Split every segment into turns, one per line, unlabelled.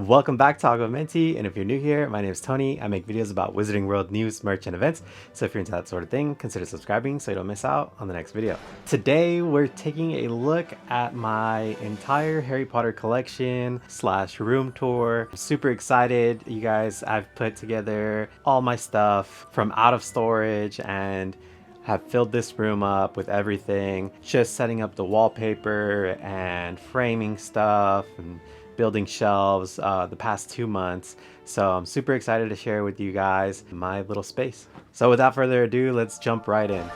Welcome back to Aguamenti, and if you're new here, my name is Tony. I make videos about Wizarding World news, merch, and events, so if you're into that sort of thing, consider subscribing so you don't miss out on the next video. Today, we're taking a look at my entire Harry Potter collection / room tour. I'm super excited, you guys. I've put together all my stuff from out of storage and have filled this room up with everything, just setting up the wallpaper and framing stuff and building shelves the past 2 months. So I'm super excited to share with you guys my little space. So without further ado, let's jump right in.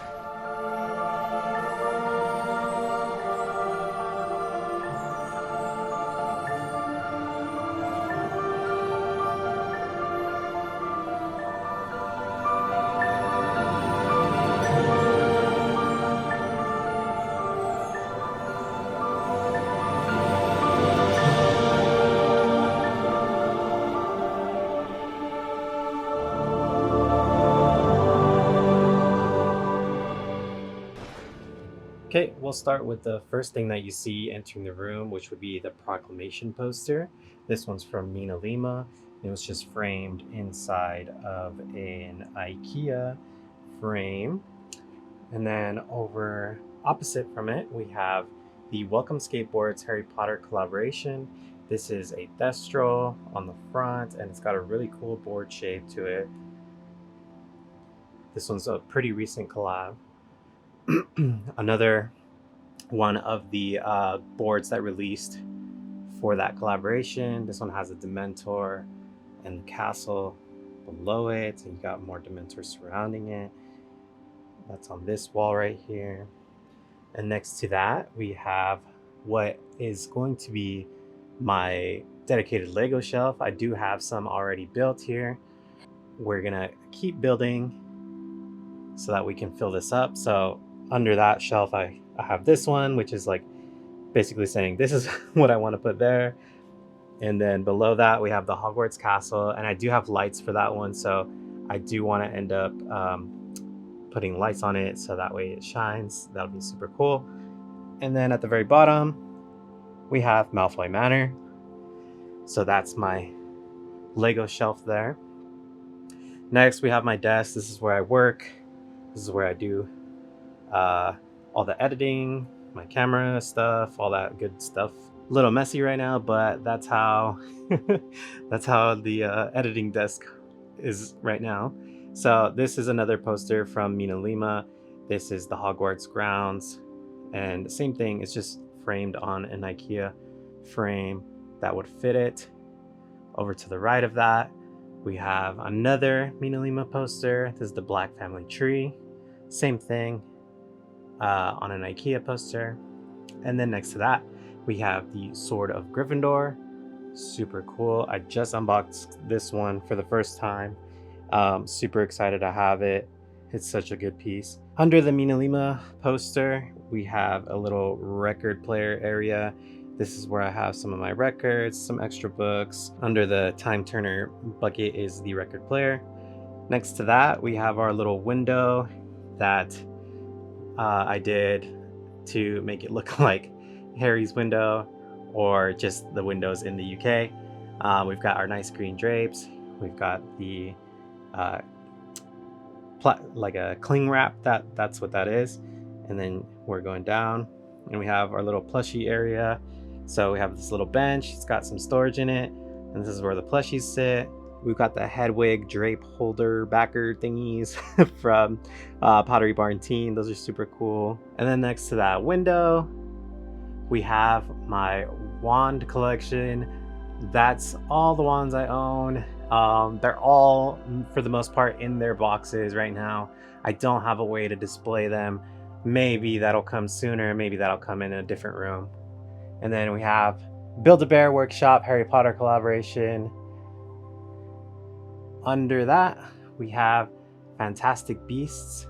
Okay, we'll start with the first thing that you see entering the room, which would be the proclamation poster. This one's from Mina Lima. It was just framed inside of an IKEA frame. And then over opposite from it, we have the Welcome Skateboards Harry Potter collaboration. This is a Thestral on the front, and it's got a really cool board shape to it. This one's a pretty recent collab. Another one of the boards that released for that collaboration. This one has a Dementor and the castle below it, and you got more Dementors surrounding it. That's on this wall right here. And next to that, we have what is going to be my dedicated Lego shelf. I do have some already built here. We're gonna keep building so that we can fill this up. So under that shelf, I have this one, which is like basically saying this is what I want to put there. And then below that, we have the Hogwarts castle, and I do have lights for that one. So I do want to end up putting lights on it so that way it shines. That'll be super cool. And then at the very bottom, we have Malfoy Manor. So that's my Lego shelf there. Next, we have my desk. This is where I work. This is where I do all the editing, my camera stuff, all that good stuff. A little messy right now, but that's how that's how the editing desk is right now. So this is another poster from Mina Lima. This is the Hogwarts grounds, and the same thing. It's just framed on an IKEA frame that would fit it. Over to the right of that, we have another Mina Lima poster. This is the Black Family Tree. Same thing. On an IKEA poster. And then next to that, we have the Sword of Gryffindor. Super cool. I just unboxed this one for the first time. Super excited to have it. It's such a good piece. Under the Mina Lima poster, we have a little record player area. This is where I have some of my records, some extra books. Under the Time Turner bucket is the record player. Next to that, we have our little window that I did to make it look like Harry's window or just the windows in the UK. We've got our nice green drapes. We've got the like a cling wrap, that's what that is. And then we're going down and we have our little plushie area. So we have this little bench. It's got some storage in it, and this is where the plushies sit. We've got the Hedwig drape holder backer thingies from Pottery Barn Teen. Those are super cool. And then next to that window, we have my wand collection. That's all the wands I own. They're all, for the most part, in their boxes right now. I don't have a way to display them. Maybe that'll come sooner. Maybe that'll come in a different room. And then we have Build-A-Bear Workshop Harry Potter collaboration. Under that, we have Fantastic Beasts,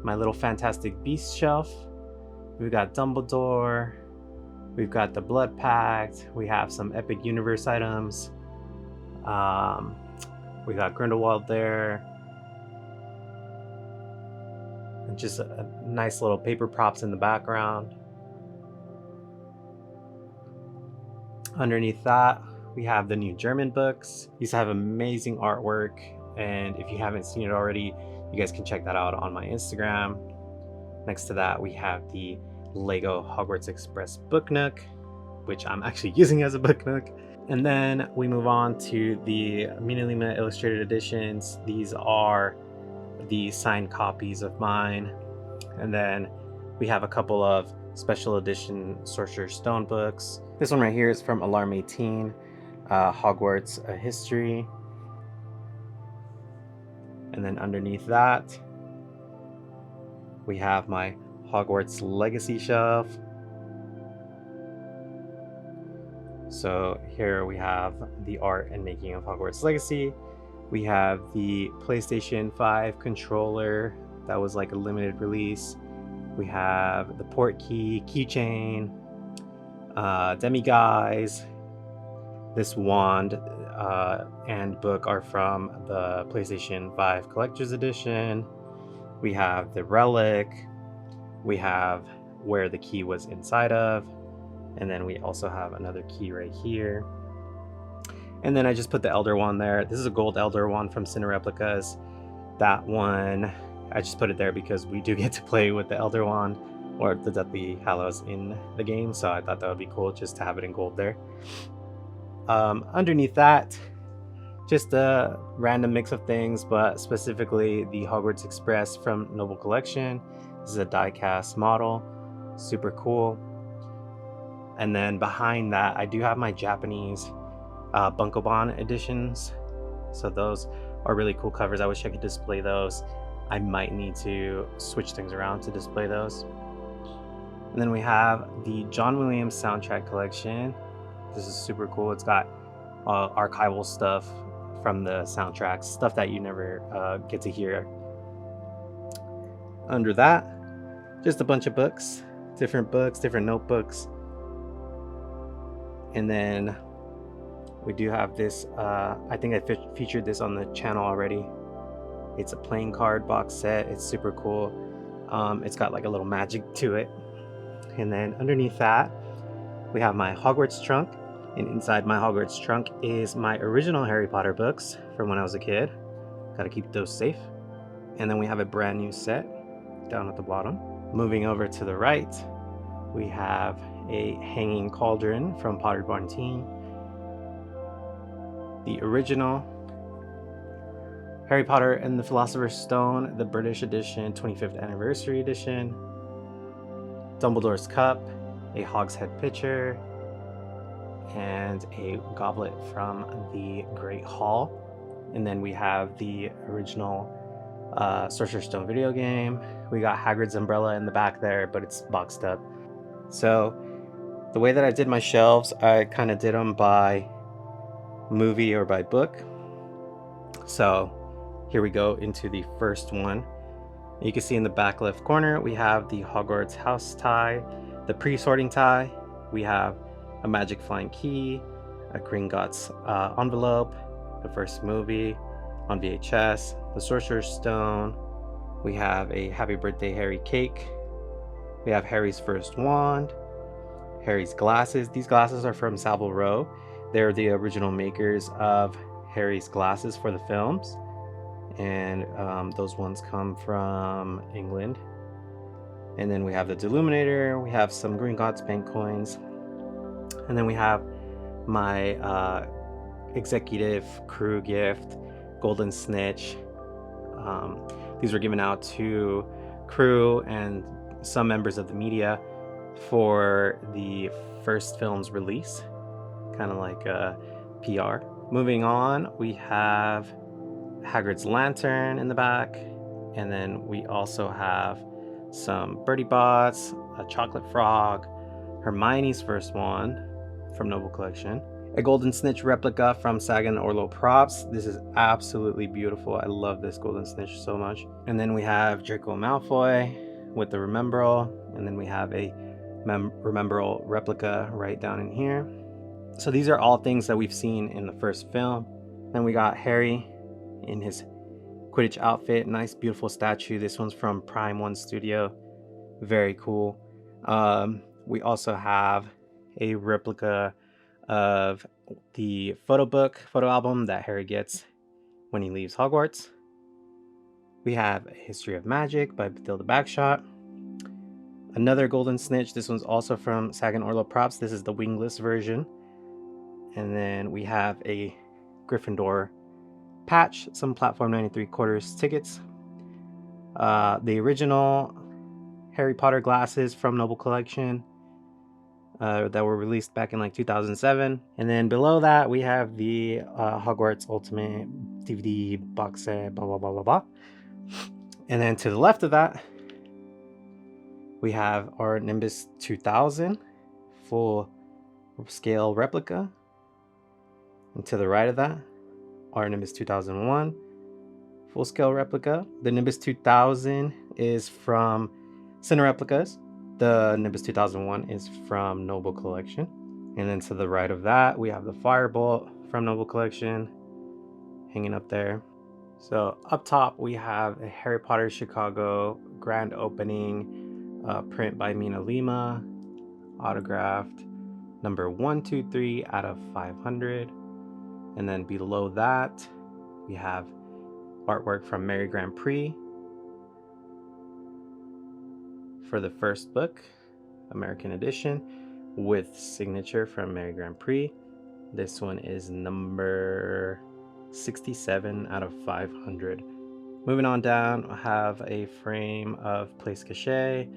my little Fantastic Beasts shelf. We've got Dumbledore. We've got the Blood Pact. We have some Epic Universe items. We got Grindelwald there. And just a nice little paper props in the background. Underneath that, we have the new German books. These have amazing artwork, and if you haven't seen it already, you guys can check that out on my Instagram. Next to that, we have the Lego Hogwarts Express book nook, which I'm actually using as a book nook. And then we move on to the Mina Lima illustrated editions. These are the signed copies of mine. And then we have a couple of special edition Sorcerer's Stone books. This one right here is from Alarm 18, Hogwarts A History. And then underneath that, we have my Hogwarts Legacy shelf. So here we have the art and making of Hogwarts Legacy. We have the PlayStation 5 controller that was like a limited release. We have the port key, keychain, demiguise. This wand and book are from the PlayStation 5 Collector's Edition. We have the relic. We have where the key was inside of. And then we also have another key right here. And then I just put the Elder Wand there. This is a gold Elder Wand from Cine Replicas. That one, I just put it there because we do get to play with the Elder Wand or the Deathly Hallows in the game. So I thought that would be cool just to have it in gold there. Underneath that, just a random mix of things, but specifically the Hogwarts Express from Noble Collection. This is a die-cast model, super cool. And then behind that, I do have my Japanese Bunkoban editions. So those are really cool covers. I wish I could display those. I might need to switch things around to display those. And then we have the John Williams soundtrack collection. This is super cool. It's got archival stuff from the soundtracks, stuff that you never get to hear. Under that, just a bunch of books, different notebooks. And then we do have this, I think I featured this on the channel already. It's a playing card box set. It's super cool. It's got like a little magic to it. And then underneath that, we have my Hogwarts trunk. And inside my Hogwarts trunk is my original Harry Potter books from when I was a kid. Gotta keep those safe. And then we have a brand new set down at the bottom. Moving over to the right, we have a hanging cauldron from Pottery Barn Teen. The original Harry Potter and the Philosopher's Stone, the British edition, 25th anniversary edition. Dumbledore's Cup, a Hogshead pitcher, and a goblet from the Great Hall. And then we have the original Sorcerer's Stone video game. We got Hagrid's umbrella in the back there, but it's boxed up. So the way that I did my shelves, I kind of did them by movie or by book. So here we go into the first one. You can see in the back left corner, we have the Hogwarts house tie, the pre-sorting tie. We have a magic flying key, a Gringotts envelope, the first movie on VHS, the Sorcerer's Stone. We have a Happy Birthday Harry cake. We have Harry's first wand, Harry's glasses. These glasses are from Savile Row. They're the original makers of Harry's glasses for the films. And those ones come from England. And then we have the Deluminator. We have some Gringotts bank coins. And then we have my executive crew gift, Golden Snitch. These were given out to crew and some members of the media for the first film's release, kind of like a PR. Moving on, we have Hagrid's lantern in the back, and then we also have some Birdie Bots, a chocolate frog, Hermione's first wand from Noble Collection, a Golden Snitch replica from Sagan Orlo Props. This is absolutely beautiful. I love this Golden Snitch so much. And then we have Draco Malfoy with the Remembrall, and then we have a Remembrall replica right down in here. So these are all things that we've seen in the first film. Then we got Harry in his Quidditch outfit, nice beautiful statue. This one's from Prime One Studio, very cool. We also have a replica of the photo album that Harry gets when he leaves Hogwarts. We have A History of Magic by Matilda Bagshot. Another Golden Snitch. This one's also from Sagan Orlo Props. This is the wingless version. And then we have a Gryffindor patch, some Platform 93/4 tickets. The original Harry Potter glasses from Noble Collection that were released back in like 2007. And then below that, we have the Hogwarts Ultimate DVD box set, blah, blah, blah, blah, blah. And then to the left of that, we have our Nimbus 2000 full scale replica. And to the right of that, our Nimbus 2001 full scale replica. The Nimbus 2000 is from Cine Replicas. The Nimbus 2001 is from Noble Collection. And then to the right of that, we have the Firebolt from Noble Collection hanging up there. So up top, we have a Harry Potter Chicago grand opening print by Mina Lima, autographed, number 123 out of 500. And then below that, we have artwork from Mary Grand Prix for the first book, American edition, with signature from Mary Grand Prix. This one is number 67 out of 500. Moving on down, I have a frame of Place Cachet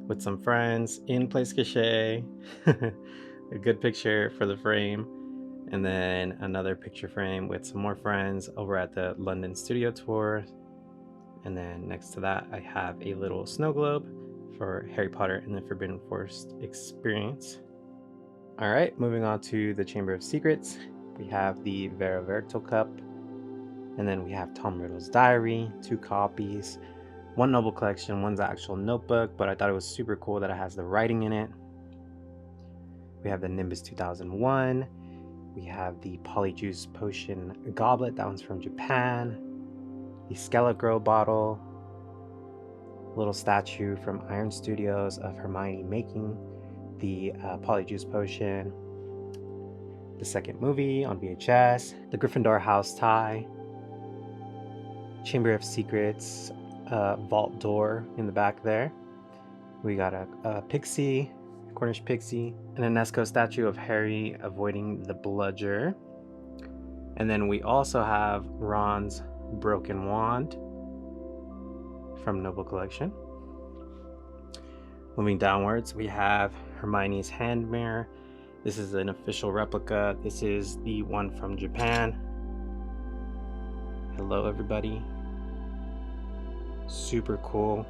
with some friends in Place Cachet. A good picture for the frame. And then another picture frame with some more friends over at the London studio tour. And then next to that, I have a little snow globe for Harry Potter and the Forbidden Forest experience. All right, moving on to the Chamber of Secrets. We have the Vera Verto cup. And then we have Tom Riddle's diary, 2 copies, 1 Noble Collection, 1's the actual notebook, but I thought it was super cool that it has the writing in it. We have the Nimbus 2001. We have the Polyjuice Potion goblet, that one's from Japan. The Skeleton Grow bottle. Little statue from Iron Studios of Hermione making the Polyjuice Potion. The second movie on VHS. The Gryffindor house tie. Chamber of Secrets vault door in the back there. We got a pixie, Cornish pixie, and a Nesco statue of Harry avoiding the bludger. And then we also have Ron's broken wand from Noble Collection. Moving downwards, we have Hermione's hand mirror. This is an official replica. This is the one from Japan. Hello, everybody. Super cool.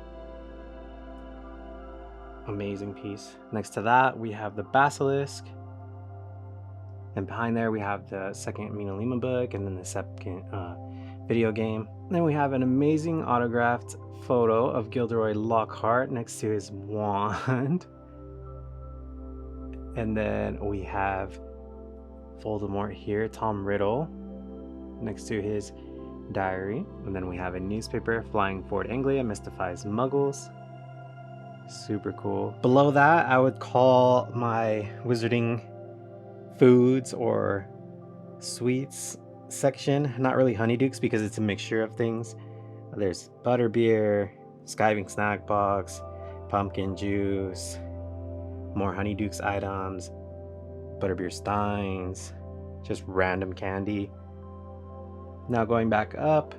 Amazing piece. Next to that, we have the Basilisk. And behind there, we have the second Mina Lima book and then the second video game. Then we have an amazing autographed photo of Gilderoy Lockhart next to his wand. And then we have Voldemort here, Tom Riddle, next to his diary. And then we have a newspaper, Flying Ford Anglia Mystifies Muggles. Super cool. Below that, I would call my wizarding foods or sweets section. Not really Honeydukes because it's a mixture of things. There's butterbeer, Skiving snack box, pumpkin juice, more Honeydukes items, butterbeer steins, just random candy. Now going back up,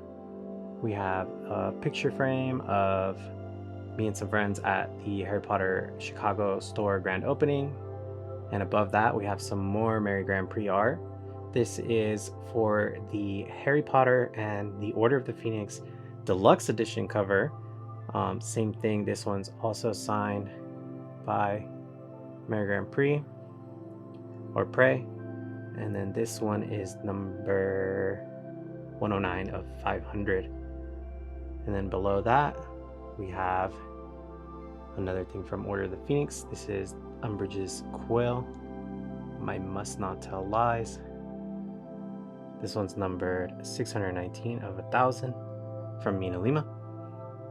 we have a picture frame of me and some friends at the Harry Potter Chicago store grand opening. And above that, we have some more Mary Grand Prix art. This is for the Harry Potter and the Order of the Phoenix Deluxe Edition cover. Same thing, this one's also signed by Mary Grand Prix or Prey. And then this one is number 109 of 500. And then below that, we have another thing from Order of the Phoenix. This is Umbridge's quill, My Must Not Tell Lies. This one's numbered 619 of 1000 from Mina Lima.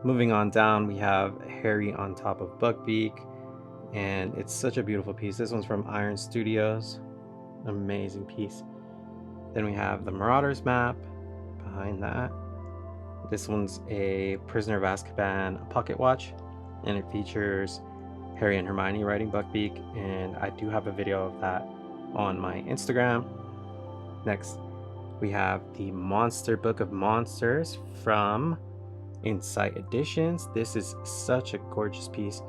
Moving on down, we have Harry on top of Buckbeak, and it's such a beautiful piece. This one's from Iron Studios. Amazing piece. Then we have the Marauders map behind that. This one's a Prisoner of Azkaban pocket watch, and it features Harry and Hermione riding Buckbeak, and I do have a video of that on my Instagram. Next, we have the Monster Book of Monsters from Insight Editions. This is such a gorgeous piece.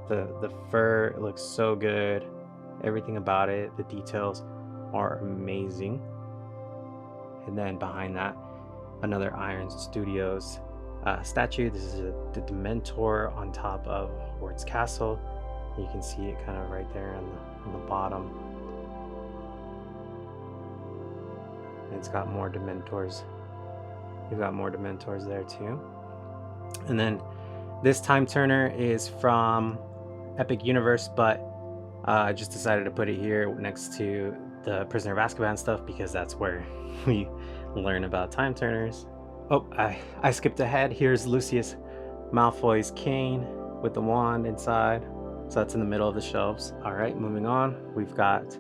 The fur looks so good. Everything about it, the details are amazing. And then behind that, another Iron Studios statue. This is the Dementor on top of Hogwarts Castle. You can see it kind of right there on the bottom. And it's got more Dementors. You've got more Dementors there too. And then this Time Turner is from Epic Universe, but I just decided to put it here next to the Prisoner of Azkaban stuff because that's where we learn about Time Turners. Oh, I skipped ahead. Here's Lucius Malfoy's cane with the wand inside. So that's in the middle of the shelves. All right, moving on. We've got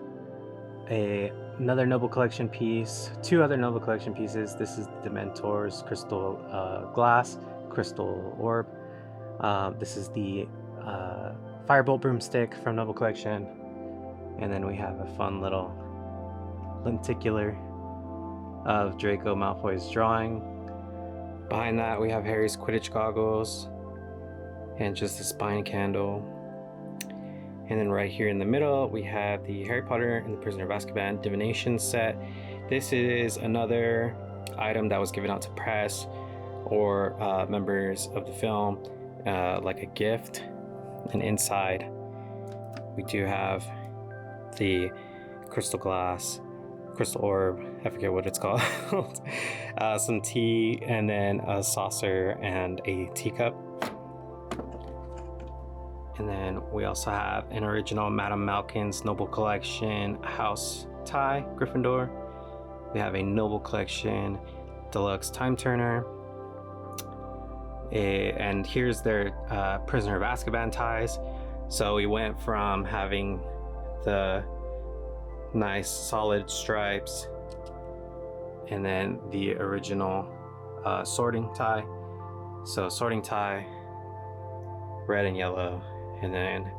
another Noble Collection piece, two other Noble Collection pieces. This is the Dementor's Crystal Glass, Crystal Orb. This is the Firebolt Broomstick from Noble Collection. And then we have a fun little lenticular of Draco Malfoy's drawing. Behind that, we have Harry's Quidditch goggles and just a spine candle. And then right here in the middle, we have the Harry Potter and the Prisoner of Azkaban divination set. This is another item that was given out to press or members of the film, like a gift. And inside, we do have the crystal glass, crystal orb, I forget what it's called, some tea, and then a saucer and a teacup. And then we also have an original Madame Malkin's Noble Collection house tie, Gryffindor. We have a Noble Collection deluxe Time Turner. And here's their Prisoner of Azkaban ties. So we went from having the nice solid stripes and then the original sorting tie. So sorting tie, red and yellow, and then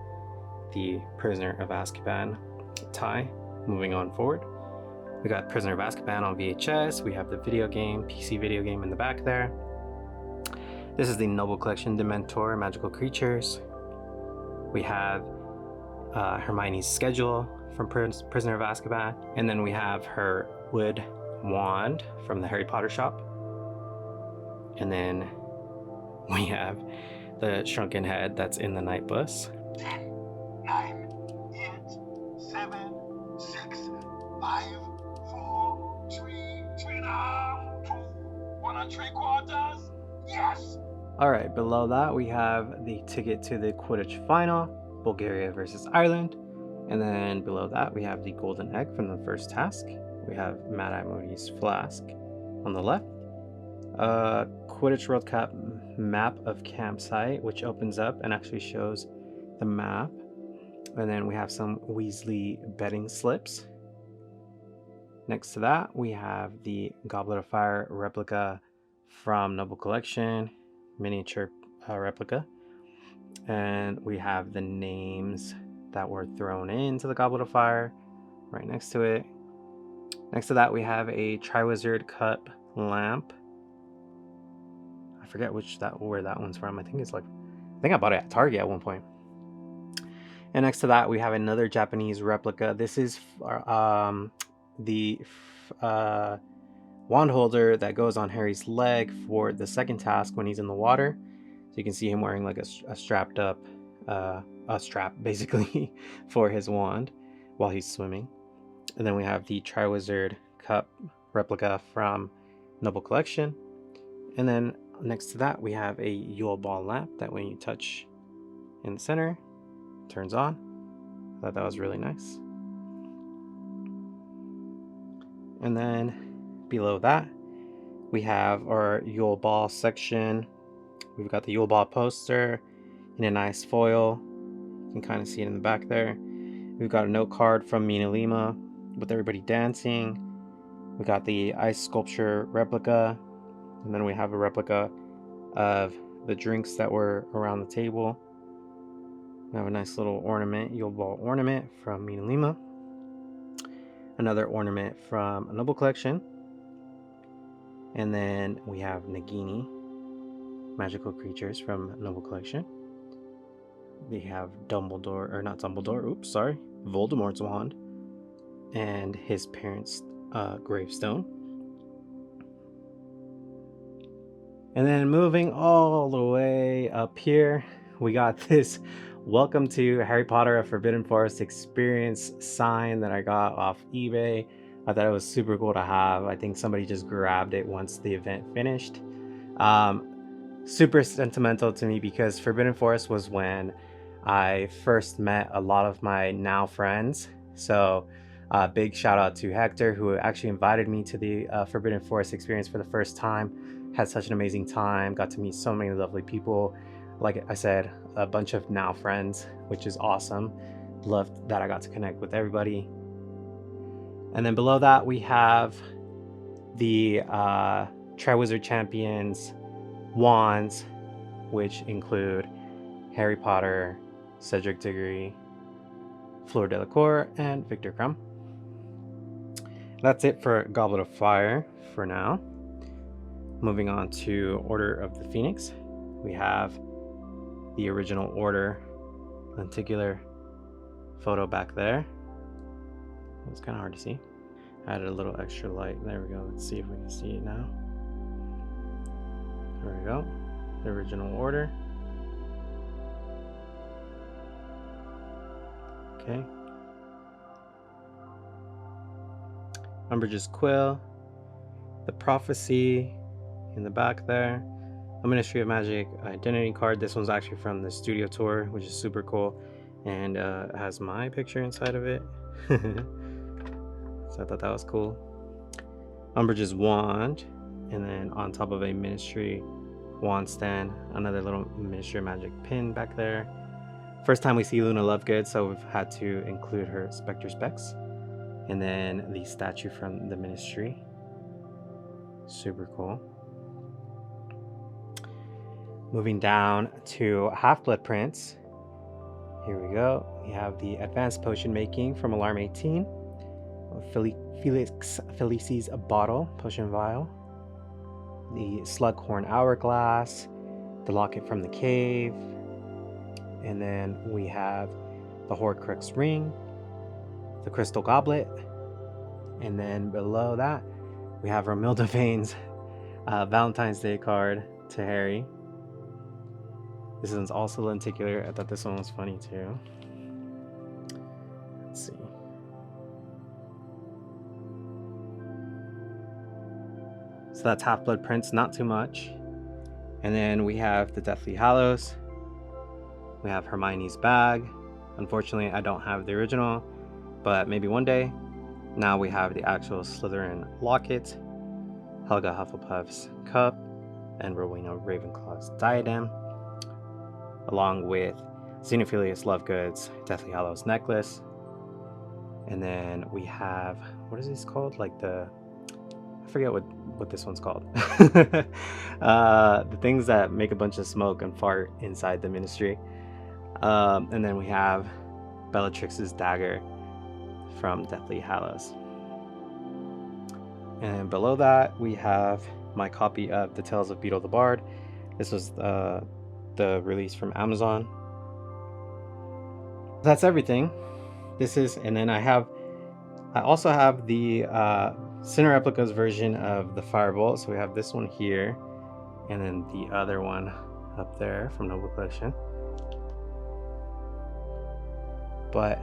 the Prisoner of Azkaban tie. Moving on forward, we got Prisoner of Azkaban on VHS. We have the video game, PC video game in the back there. This is the Noble Collection Dementor Magical Creatures. We have Hermione's schedule from Prisoner of Azkaban, and then we have her wood wand from the Harry Potter shop. And then we have the shrunken head that's in the night bus.
10, 9, 8, 7, 6, 5, 4, 3, 3.5, 2, 1 3/4. Yes!
All right, below that we have the ticket to the Quidditch final, Bulgaria versus Ireland. And then below that we have the golden egg from the first task. We have Mad Eye Moody's flask on the left. Quidditch World Cup map of campsite, which opens up and actually shows the map. And then we have some Weasley betting slips. Next to that, we have the Goblet of Fire replica from Noble Collection, miniature replica. And we have the names that were thrown into the Goblet of Fire right next to it. Next to that, we have a Triwizard Cup lamp. I forget where that one's from. I think I bought it at Target at one point. And next to that, we have another Japanese replica. This is the wand holder that goes on Harry's leg for the second task when he's in the water. So you can see him wearing like a strapped up, a strap basically for his wand while he's swimming. And then we have the Triwizard Cup replica from Noble Collection. And then next to that, we have a Yule Ball lamp that when you touch in the center, turns on. I thought that was really nice. And then below that, we have our Yule Ball section. We've got the Yule Ball poster in a nice foil. You can kind of see it in the back there. We've got a note card from Mina Lima with everybody dancing. We got the ice sculpture replica, and then we have a replica of the drinks that were around the table. We have a nice little ornament, Yule Ball ornament from Mina Lima. Another ornament from a Noble Collection. And then we have Nagini, magical creatures from Noble Collection. They have Voldemort's wand and his parents' gravestone. And then moving all the way up here, we got this Welcome to Harry Potter A Forbidden Forest Experience sign that I got off eBay. I thought it was super cool to have. I think somebody just grabbed it once the event finished. Super sentimental to me because Forbidden Forest was when I first met a lot of my now friends. So big shout out to Hector, who actually invited me to the Forbidden Forest experience for the first time. Had such an amazing time, got to meet so many lovely people. Like I said, a bunch of now friends, which is awesome. Loved that I got to connect with everybody. And then below that, we have the Triwizard Champions wands, which include Harry Potter, Cedric Diggory, Fleur Delacour, and Victor Crumb. That's it for Goblet of Fire for now. Moving on to Order of the Phoenix, we have the original Order lenticular photo back there. It's kind of hard to see. Added a little extra light. There we go. Let's see if we can see it now. There we go. The original Order. Okay. Umbridge's Quill. The Prophecy in the back there. A Ministry of Magic identity card. This one's actually from the studio tour, which is super cool, and has my picture inside of it. So I thought that was cool. Umbridge's wand, and then on top of a Ministry wand stand, another little Ministry of Magic pin back there. First time we see Luna Lovegood, so we've had to include her Spectre Specs. And then the statue from the Ministry. Super cool. Moving down to Half-Blood Prince. Here we go. We have the Advanced Potion Making from Alarm 18. Felix Felice's Bottle Potion Vial. The Slughorn Hourglass. The Locket from the Cave. And then we have the Horcrux Ring. The Crystal Goblet. And then below that, we have Romilda Vane's Valentine's Day card to Harry. This one's also lenticular. I thought this one was funny too. Let's see. So that's Half-Blood Prince, not too much. And then we have the Deathly Hallows. We have Hermione's bag. Unfortunately, I don't have the original, but maybe one day. Now we have the actual Slytherin locket, Helga Hufflepuff's cup, and Rowena Ravenclaw's diadem, along with Xenophilius Lovegood's Deathly Hallows necklace. And then we have, what is this called? Like I forget what this one's called. The things that make a bunch of smoke and fart inside the Ministry. And then we have Bellatrix's dagger from Deathly Hallows. And below that, we have my copy of The Tales of Beetle the Bard. This was the release from Amazon. That's everything. And then I also have the Cine Replicas version of the Firebolt. So we have this one here, and then the other one up there from Noble Collection. But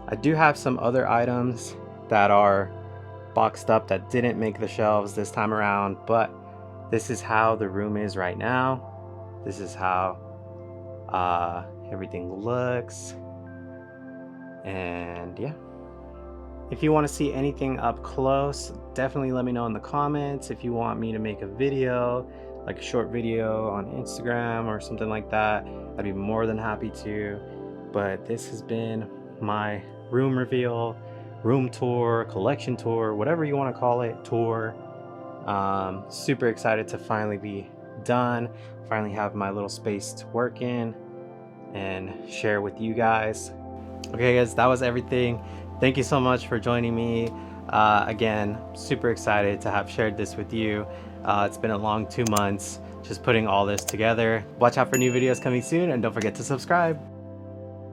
I do have some other items that are boxed up that didn't make the shelves this time around, but this is how the room is right now. This is how everything looks. And yeah, if you want to see anything up close, definitely let me know in the comments. If you want me to make a video, like a short video on Instagram or something like that, I'd be more than happy to. But this has been my room reveal, room tour, collection tour, whatever you want to call it, tour. Super excited to finally be done, finally have my little space to work in and share with you guys. Okay guys, that was everything. Thank you so much for joining me. Again, super excited to have shared this with you. It's been a long 2 months just putting all this together. Watch out for new videos coming soon, and don't forget to subscribe.